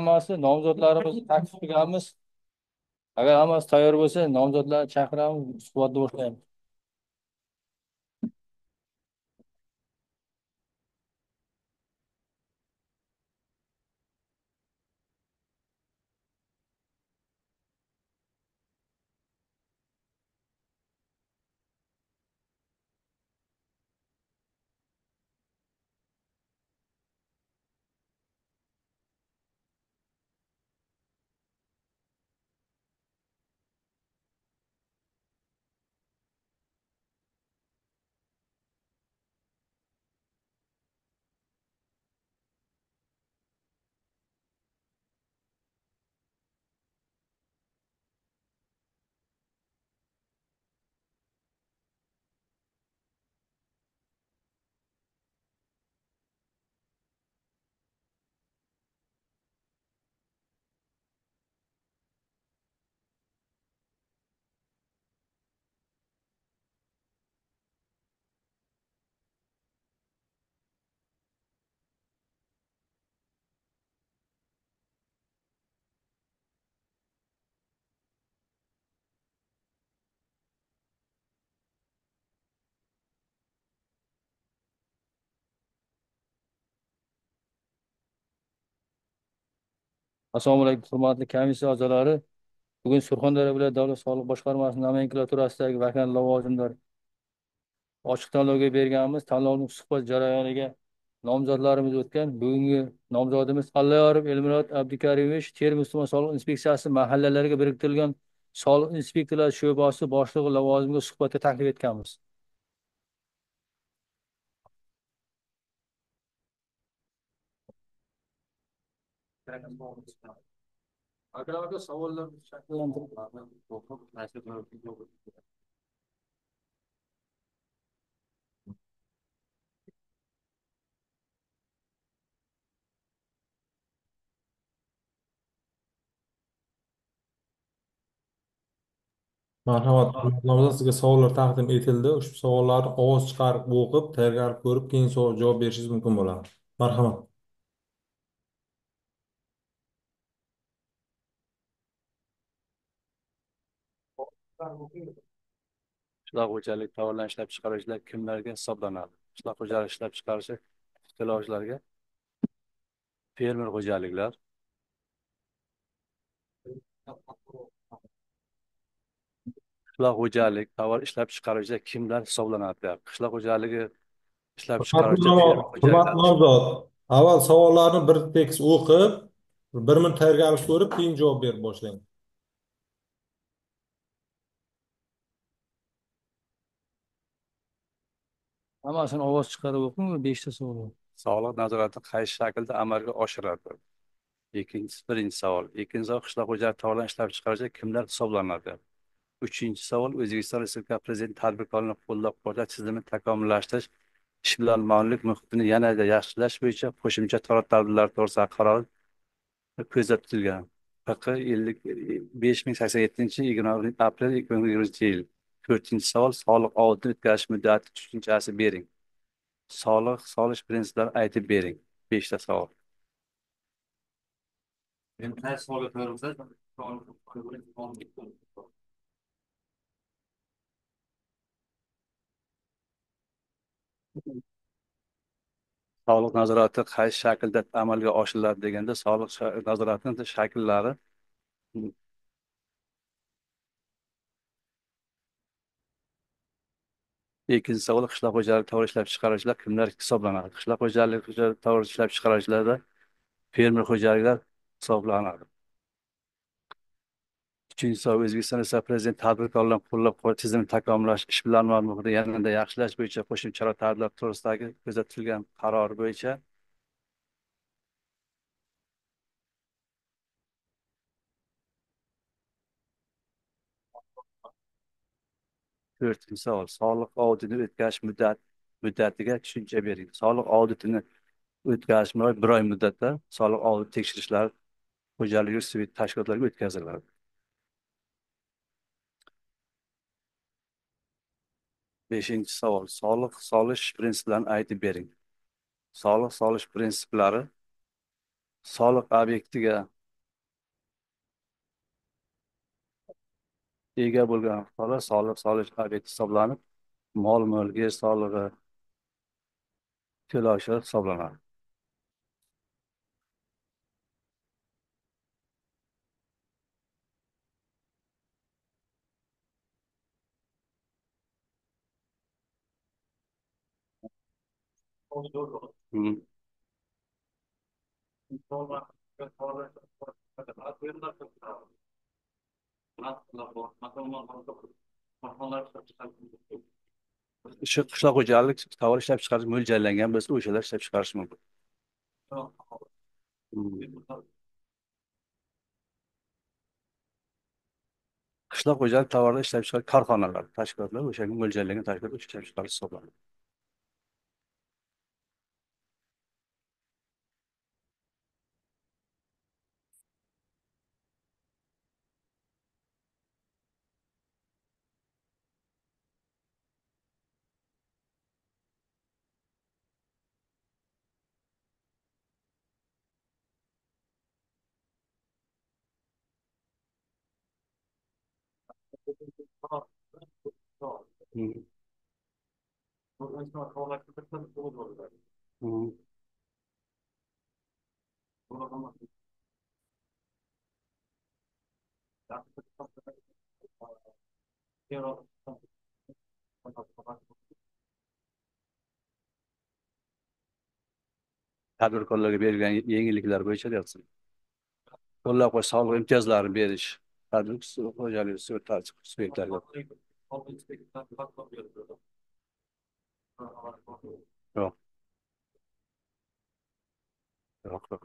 hammasi nomzodlarimizni taklif qilganmiz. Agar hammasi tayyor bo'lsa, nomzodlarni chaqiramiz, suhbatni boshlaymiz. Assalomu alaykum, hurmatli komissiya a'zolari. Bugun Surxondaryo viloyat davlat soliq boshqarmasi nomenklaturasidagi vakant lavozimlar ochiq tanlovga berganmiz. Tanlovning suhbat jarayoniga nomzodlarimiz o'tgan. Bugungi nomzodimiz Allayorov Elmurod Abdukarimovich Termiz tuman soliq inspeksiyasi mahallalarga biriktirilgan soliq inspektorlari sho'basi boshlig'i lavozimiga suhbatga taklif etganmiz. Aka savollar shakllantirib. Marhamat, nomzod sizga savollar taqdim etildi. Ushbu savollarni ovoz chiqarib o'qib, tayyorgarlik ko'rib, keyin javob berishingiz mumkin bo'ladi. Marhamat. Qishloq xo'jalik tovarlarini ishlab chiqaruvchilar kimlarga hisoblanadi? Qishloq xo'jalik ishlab chiqarishi iste'molchilarga fermer xo'jaliklar, qishloq xo'jalik tovar ishlab chiqaruvchilar kimlar hisoblanadi deyapti. Qishloq xo'jaligi ishlab chiqaruvchi fermer Hurmatli xo'jaliklar. nomzod, avval savollarni bir tekis o'qib, bir minut tayyorgarlik ko'rib, keyin javob berib boshlang. Hammasini ovoz chiqarib o'qing, 5 ta savol bor. Soliq nazorati qaysi shaklda amalga oshiradi? Birinchi savol. Ikkinchi savol, qishloq xo'jalik tovarlarini ishlab chiqaruvchilar kimlar hisoblanadi? Uchinchi savol, O'zbekiston Respublikasi Prezidenti tadbirkorlikni qo'llab-quvvatlash tizimini takomillashtirish, ishbilarmonlik muhitini yanada yaxshilash bo'yicha qo'shimcha chora-tadbirlar to'g'risidagi qaror ko'zda tutilgan. PQ 5087 20 aprel 2020 yil. To'rtinchi savol, soliq auditini o'tkazish muddati tushunchasi bering. Soliq solish prinsiplarini aytib bering. 5 ta savol. Men qaysi savolga tayyor bo'lsangiz, soliq nazorati qaysi shaklda amalga oshiriladi deganda, soliq nazoratini shakllari. Ikkinchi savol, qishloq xo'jaligi tovar ishlab chiqaruvchilar kimlar hisoblanadi? Qishloq xo'jaligi tovar ishlab chiqaruvchilarda fermer xo'jaliklar hisoblanadi. Uchinchi savol, O'zbekiston esa Prezident tadbirkorlarni qo'llab-quvvatlash tizimini takomillashtirish, ishbilarmon muhitini yanada yaxshilash bo'yicha qo'shimcha chora-tadbirlar to'g'risidagi ko'zda tutilgan qaror bo'yicha. To'rtinchi savol, soliq auditini o'tkazish muddatiga tushuncha bering. Soliq auditini o'tkazish bir oy muddatda soliq audit tekshirishlari xo'jaligi sub'ekt tashkilotlariga o'tkaziladi. Beshinchi savol, soliq solish prinsiplarini aytib bering. Soliq solish prinsiplari soliq obyektiga ega bo'lgan fuqarolar soliq solish obyekti hisoblanib, mol mulki solig'i to'lovchi hisoblanadi. Hmm. Shu qishloq xo'jalik tovar ishlab chiqarish mo'ljallangan bo'lsa, o'shalar ishlab chiqarish mumkin. Hmm. Qishloq xo'jalik tovarlar ishlab chiqarish korxonalari, tashkilotlar o'shanga mo'ljallangan tashkilot ishlab chiqarish hisoblanadi. Hmm. Hmm. Tadbirkorlarga berilgan yengilliklar bo'yicha deyapsiz. Qo'llab-quvvatlash soliq imtiyozlarini berish. Tadbir xo'jaligi subyektlariga. Yo'q, yo'q, yo'q.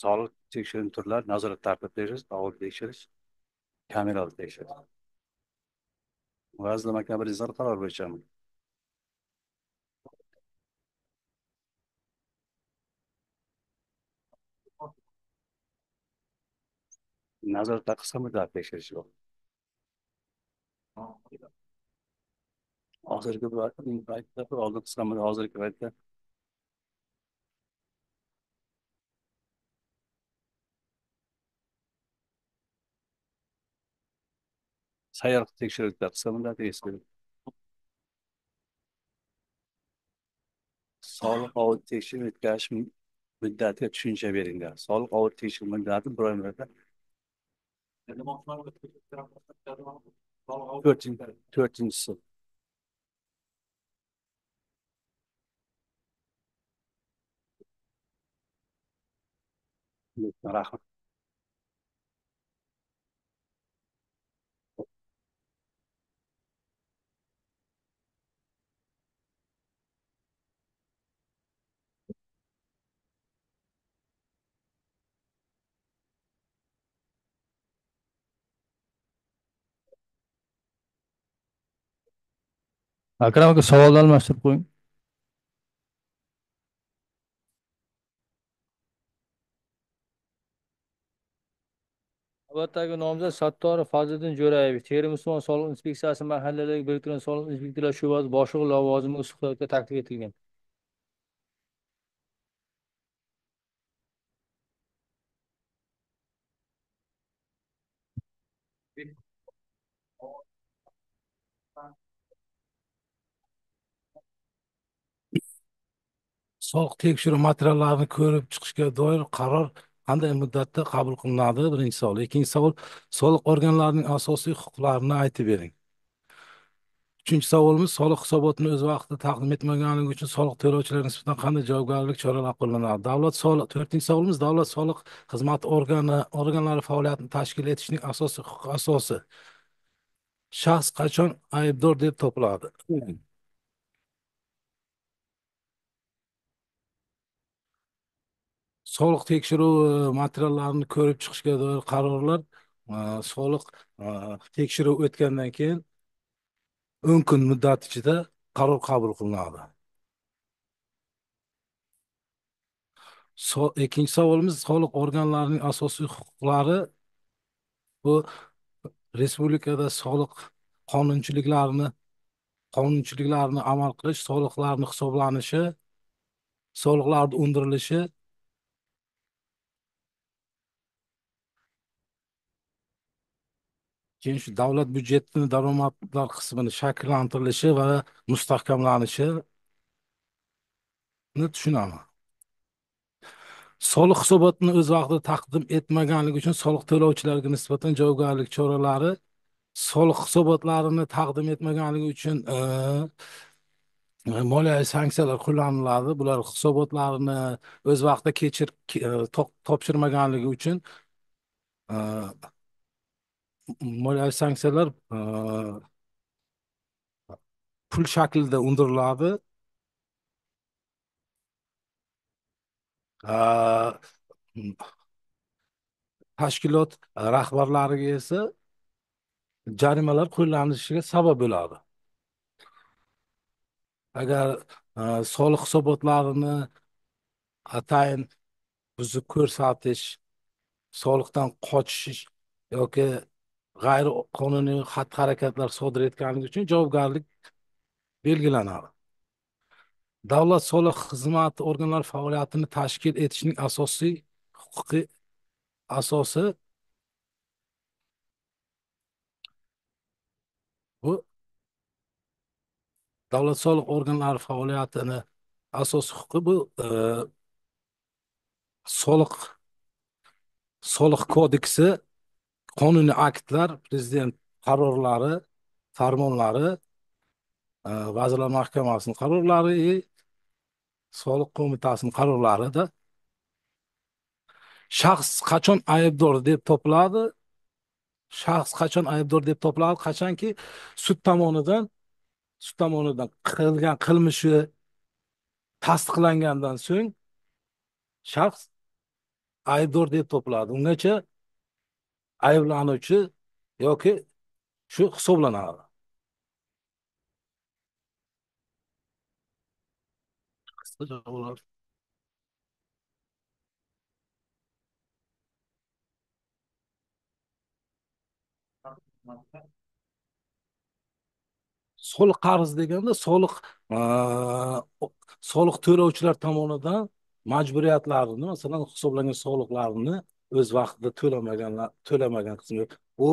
Soliq tekshiruv turlari nazorat tartib berish, davlat tekshirish, kamerali tekshirish. Vazirlar Mahkamasi Prezidenti qarori bo'yicha nazoratda qisqa muddat tekshirish yo'q. Hozirgi paytda oldin qisqa muddat, hozirgi paytda sayyor tekshiruvda qisqa muddat eski. Soliq audit tekshiruv o'tkazish muddatiga tushuncha berilgan. Soliq audit tekshiruv muddati bir oy muddat. To'rtinchisi. Rahmat. Akram aka savolni almashtirib qo'ying. Navbatdagi nomzod Sattorov Fazliddin Jo'rayev Termiz tuman soliq inspeksiyasi mahalladagi biriktirilgan soliq inspektorlar sho'basi boshlig'i lavozimiga suhbatga taklif etilgan. Soliq tekshiruv materiallarini ko'rib chiqishga doir qaror qanday muddatda qabul qilinadi? Birinchi savol. Ikkinchi savol, soliq organlarining asosiy huquqlarini aytib bering. Uchinchi savolimiz, soliq hisobotini o'z vaqtida taqdim etmaganligi uchun soliq to'lovchilar nisbatan qanday javobgarlik choralari qo'llanadi? To'rtinchi savolimiz, davlat soliq xizmati organlari faoliyatini tashkil etishning asosiy huquq asosi. Shaxs qachon aybdor deb topiladi? Soliq tekshiruv materiallarini ko'rib chiqishga doir qarorlar soliq tekshiruv o'tgandan keyin 10 kun muddat ichida qaror qabul qilinadi. Ikkinchi savolimiz, soliq organlarining asosiy huquqlari bu respublikada soliq qonunchiliklarini qonunchiliklarni amal qilish, soliqlarni hisoblanishi, soliqlarni undirilishi, keyin shu davlat byudjetini daromadlar qismini shakllantirilishi va mustahkamlanishini tushunaman. Soliq hisobotini o'z vaqtida taqdim etmaganligi uchun soliq to'lovchilarga nisbatan javobgarlik choralari, soliq hisobotlarini taqdim etmaganligi uchun moliyaviy sanksiyalar qo'llaniladi. Bular hisobotlarini o'z vaqtida topshirmaganligi uchun e, moliyaviy sanksiyalar pul shaklida undiriladi. E, Tashkilot rahbarlariga esa jarimalar qo'llanishiga sabab bo'ladi. Agar soliq hisobotlarini atayin buzib ko'rsatish, soliqdan qochish yoki g'ayriqonuniy xatti-harakatlar sodir etganligi uchun javobgarlik belgilanadi. Davlat soliq xizmati organlari faoliyatini tashkil etishning asosiy huquqiy asosi bu davlat soliq organlari faoliyatini asosiy huquqi bu soliq soliq kodeksi, qonuniy aktlar, prezident qarorlari, farmonlari, Vazirlar Mahkamasining qarorlari, soliq qo'mitasining qarorlarida shaxs qachon aybdor deb topiladi? Shaxs qachon aybdor deb topiladi? Qachonki sud tomonidan qilgan qilmishi tasdiqlangandan so'ng shaxs aybdor deb topiladi. Ungacha ayblanuvchi yoki shu hisoblanadi. Qisqacha javob. Soliq qarz deganda soliq to'lovchilar tomonidan majburiyatlarini, masalan, hisoblangan soliqlarni o'z vaqtida to'lamagan qismi, u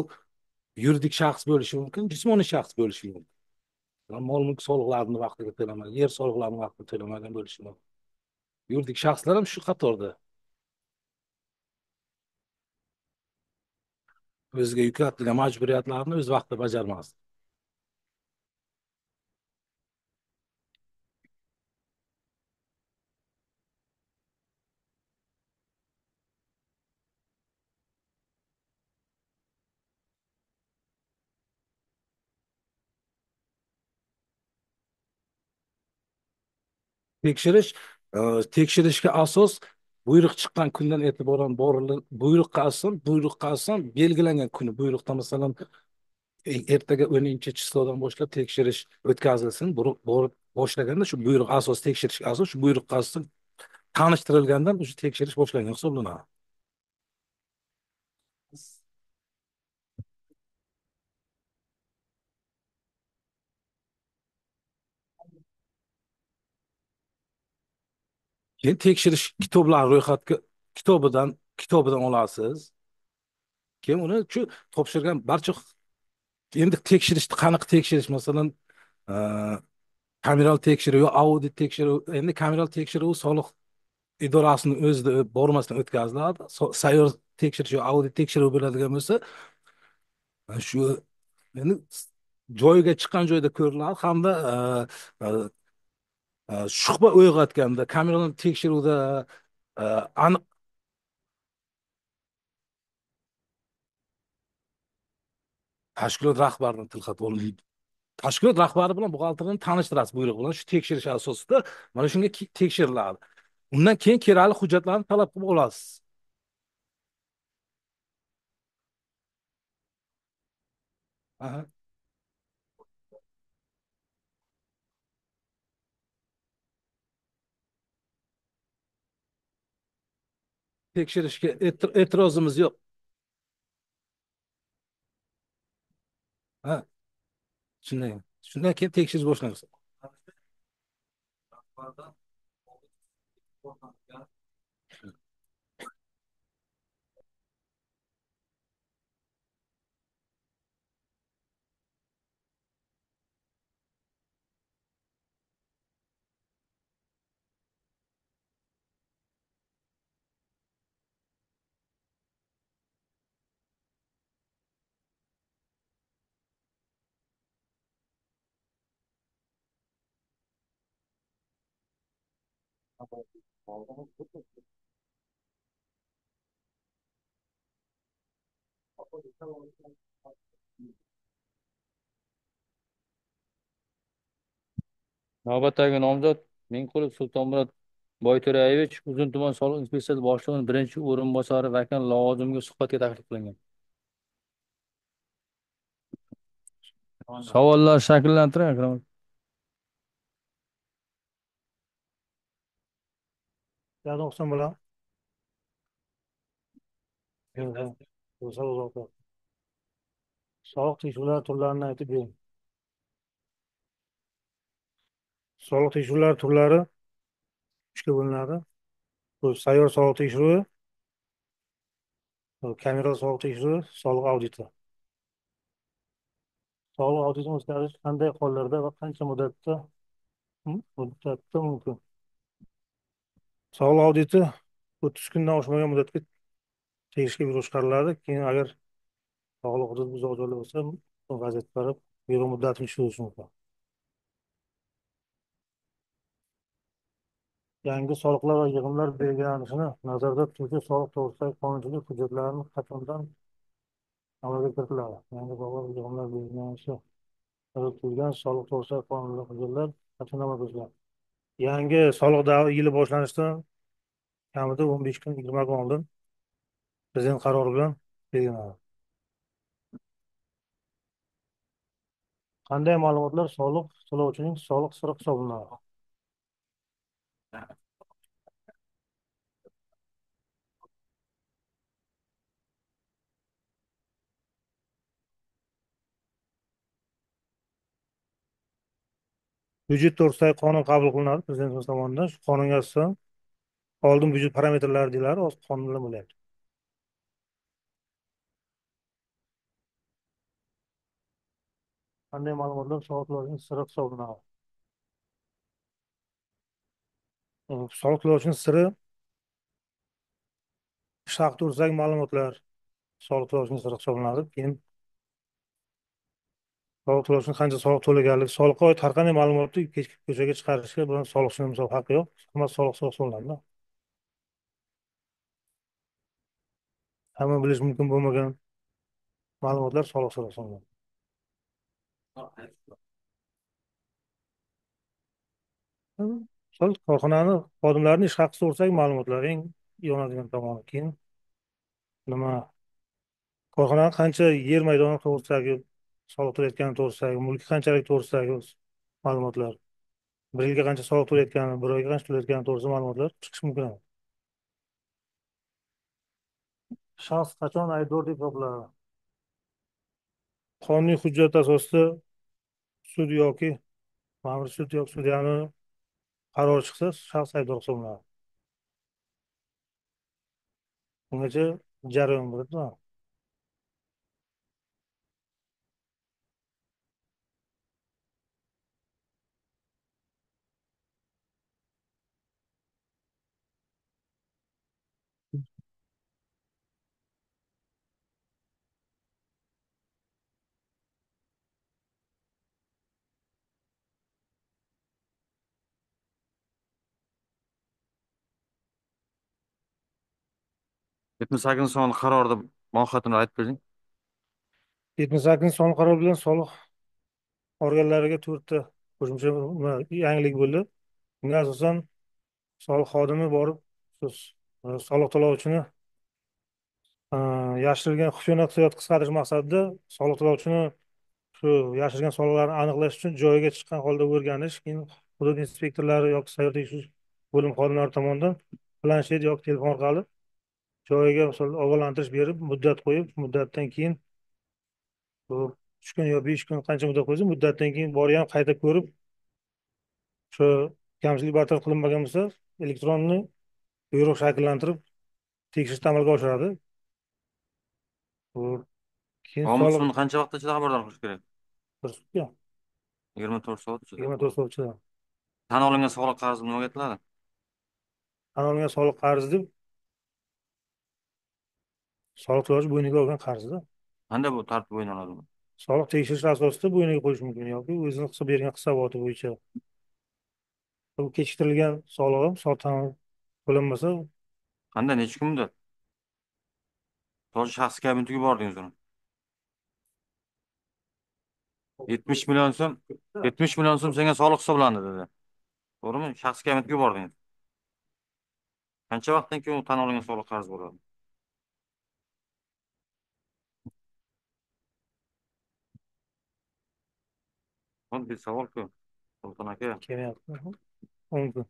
yuridik shaxs bo'lishi mumkin, jismoniy shaxs bo'lishi mumkin. Mol mulk soliqlarini vaqtida to'lamagan, yer soliqlarini vaqtida to'lamagan bo'lishi mumkin. Yuridik shaxslar ham shu qatorda o'ziga yuklatilgan majburiyatlarni o'z vaqtida bajarmasdi. Tekshirish tekshirishga asos buyruq chiqqan kundan e'tiboran buyruqqa asosan belgilangan kuni buyruqda, masalan, ertaga 10-chislodan boshlab tekshirish o'tkazilsin. Borib boshlaganda shu buyruq asos tekshirishga asos shu buyruqqa asosan tanishtirilgandan o'sha tekshirish boshlangan hisoblanadi. Keyin tekshirish kitoblari kitobidan olasiz. Keyin uni shu topshirgan barcha, endi tekshirishni qanaqa tekshirish, masalan, e, kameral tekshiruv, audit tekshiruv. Endi kameral tekshiruv soliq idorasini o'zida bormasdan o'tkaziladi. Sayyor tekshirish yo audit tekshiruv bo'ladigan bo'lsa, shu endi joyiga chiqqan joyda ko'riladi, hamda e, shubha uyg'otganda kameral tekshiruvda aniq tashkilot rahbarini tilxat olinmaydi. Tashkilot rahbari bilan buxgalterni tanishtirasiz buyruq bilan, shu tekshirish asosida mana shunga tekshiriladi. Undan keyin kerakli hujjatlarni talab qilib olasiz. Aha. Tekshirishga e'tirozimiz yo'q. Ha, shunday. Shundan keyin tekshirish boshlanadi. Navbatdagi nomzod Mingqulov Sultonmurod Boyto'rayevich Uzun tuman soliq inspeksiyasi boshlig'ining birinchi o'rinbosari vakil lavozimiga suhbatga taklif qilingan. Savollar shakllantiring, Akram. Yadroqsan bilan soliq tekshiruvlari turlarini aytib bering. Soliq tekshiruvlari turlari uchga bo'linadi. Bu sayyor soliq tekshiruvi, kameral soliq tekshiruvi, soliq auditi. Soliq auditini o'tkazish qanday hollarda va qancha muddatda mumkin? Soliq auditi 30 kundan oshmagan muddatga tegishli buyruq chiqariladi. Keyin agar soliq hudud buzoq joylar bo'lsa, vaziyatga qarab buyruq muddatini tushirish mumkin. Yangi soliqlar va yig'imlar belgilanishini nazarda tutuvchi soliq to'g'risidagi qonunchilik hujjatlarini qachondan amalga kiritiladi? Yangi soliq va yig'imlar belgilanishi nazarda tutilgan soliq to'g'risidagi qonunchilik hujjatlar qachondan amalga kiritiladi? Yangi soliq yili boshlanishidan kamida 15 kun, 20 kun oldin Prezident qarori bilan belgilanadi. Qanday ma'lumotlar soliq to'lovchining soliq siri hisoblanadi? Byudjet to'g'risidagi qonun qabul qilinadi Prezidentimiz tomonidan. Shu qonunga asosan oldin byudjet parametrlari deyiladi, hozir qonun bilan bo'lyapti. Qanday ma'lumotlar soliq to'lovchining siri hisoblanadi? Soliq to'lovchining siri ish haqi to'g'risidagi ma'lumotlar soliq to'lovchining siri hisoblanadi. Keyin soliq to'lovchining qancha soliq to'laganligi, soliqqa oid har qanday ma'lumotni ko'chaga chiqarishga bilan soliqchining misol haqqi yo'q. Hamma soliq hisoblanadi. Hamma bilish mumkin bo'lmagan ma'lumotlar soliq hisoblanadi. Misol korxonani xodimlarining ish haqi to'g'risidagi ma'lumotlar eng yonadigan tomoni. Keyin nima korxonani qancha yer maydoni to'g'risidagi soliq to'layotgani to'g'risidagi, mulki qanchalik to'g'risidagi ma'lumotlar, bir yilga qancha soliq to'layotgani, bir oyga qancha to'layotgani to'g'risida ma'lumotlar chiqishi mumkin. Shaxs qachon aybdor deb topiladi? Qonuniy hujjat asosida sud yoki ma'muriy sud yoki sudyani qarori chiqsa, shaxs aybdor hisoblanadi. Bungacha jarayon bo'ladi. Yetmish sakkizinchi sonli qarorda mohiyatini aytib bering. 78 son qaror bilan soliq organlariga 4ta qo'shimcha yangilik bo'ldi. Bunga asosan soliq xodimi borib soliq to'lovchini yashirilgan xusumat hissiyot qisqartirish maqsadida soliq to'lovchini shu yashirilgan soliqlarni aniqlash uchun joyiga chiqqan holda o'rganish, keyin hudud inspektorlari yoki sayyor tekshirish bo'lim xodimlari tomonidan planshet yoki telefon orqali joyiga misol ogohlantirish berib, muddat qo'yib, muddatdan keyin bu 3 kun yo 5 kun qancha muddat qo'ysa, muddatdan keyin borib ham qayta ko'rib, shu kamchilik bartaraf qilinmagan bo'lsa, elektronniy buyruq shakllantirib tekshirishni amalga oshiradi. Bu keyin soliq Ombudsman qancha vaqt ichida xabardor qilish kerak? bir sutka 24 soat ichida. 24 soat ichida. Tan olingan soliq qarzi nimaga aytiladi? Tan olingan soliq qarzi deb soliq to'lash bo'yniga olgan qarzda. Qanday bu tartib o'ynaladi? Soliq tekshirish asosida bo'yniga qo'yish mumkin yoki o'zini hisob bergan hisoboti bo'yicha. Bu kechiktirilgan soliq ham to'lanmasa, Qanday necha kun muddat? Tojik shaxsiy kabinetiga bordingiz uni. 70 million so'm, 70 million so'm senga soliq hisoblandi dedi. To'g'rimi? Shaxsiy kabinetiga bordingiz. Qancha vaqtdan keyin u tan olingan soliq qarzi bo'ladi? Oddiy savol-ku. Sulton aka, kemayapti. 10 kun.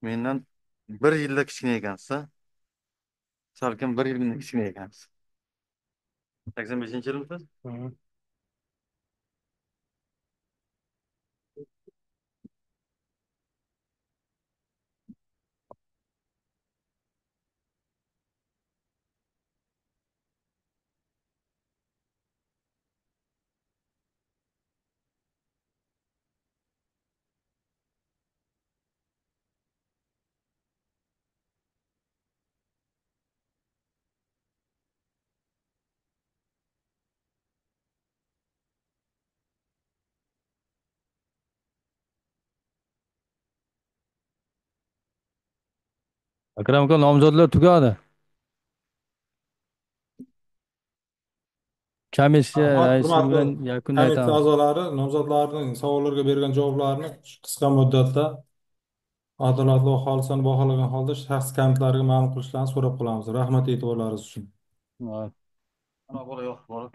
mendan 1 yilda kichkina ekansiz. Salkam 1 yilda kichkina ekansiz. 85-yilmisiz? Hı. Akram aka, nomzodlar tugadi. Komissiya Rahmat, raisi hurmatli bilan yakunda komissiya aytamiz. a'zolari nomzodlarning savollarga bergan javoblarini qisqa muddatda adolatli va xolisona baholagan holda shaxs kommentlariga ma'lum qilishlarini so'rab qolamiz. Rahmat e'tiborlaringiz uchun. Ha. Ana bola yo'q, bola.